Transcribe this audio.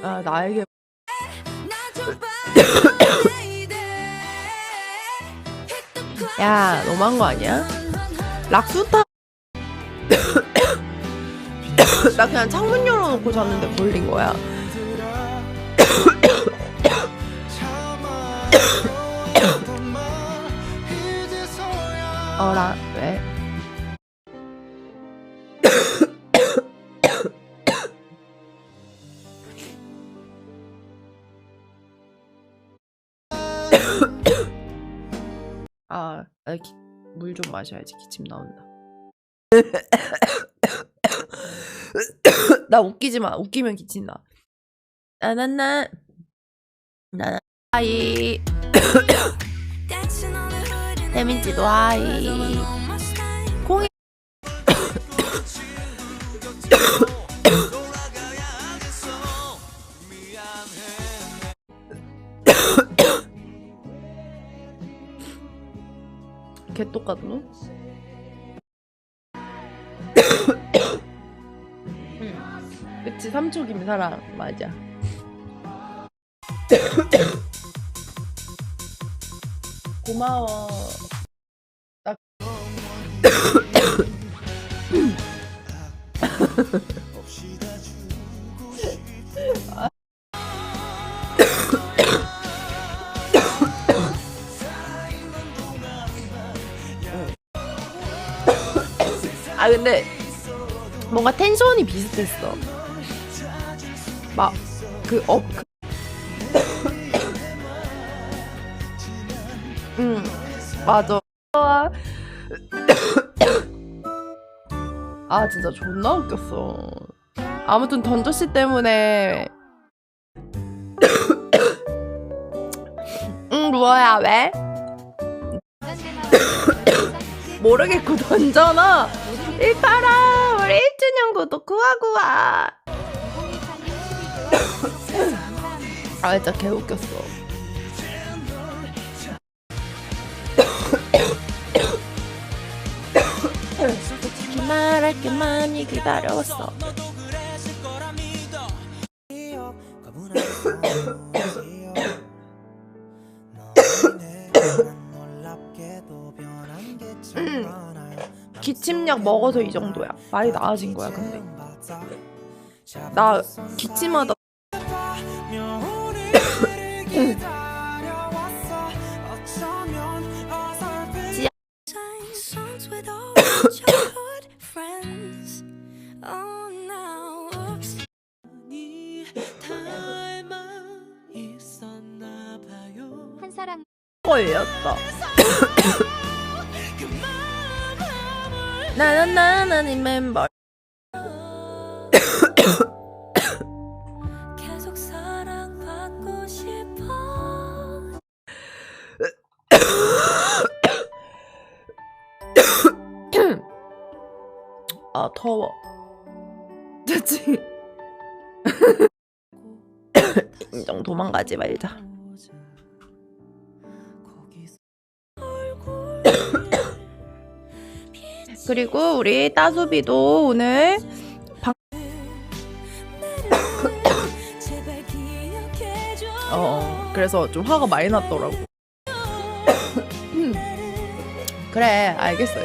아, 나에게 야, 너무한 거 아니야? 락수타 나 그냥 창문 열어놓고 잤는데 걸린 거야. 어라, 왜? 아, 물 좀 마셔야지. 기침 나온다. 나 웃기지 마. 웃기면 기친다. 나나나 나나 하이. 태민지도 하이. 콩이 개 똑같노? 그치, 3초 김사랑 맞아. 고마워. 나 근데 뭔가 텐션이 비슷했어. 막 맞아. 아, 진짜 존나 웃겼어. 아무튼 던저씨 때문에. 루어야, 왜? 모르겠고 던져놔. 일파라, 우리 1주년 구독 구하구하. 아, 진짜 개웃겼어. 솔직히 말할게 많이 기다려왔어. 기침약 먹어서 이 정도야. 말이 나아진 거야. 근데 나 기침하다 한 사람 걸렸다. 나는 멤버. 계속 사랑받고 싶어. 아, 더워. 됐지. 인정, 도망가지 말자. 그리고 우리 따수비도 오늘 그래서 좀 화가 많이 났더라고. 그래, 알겠어.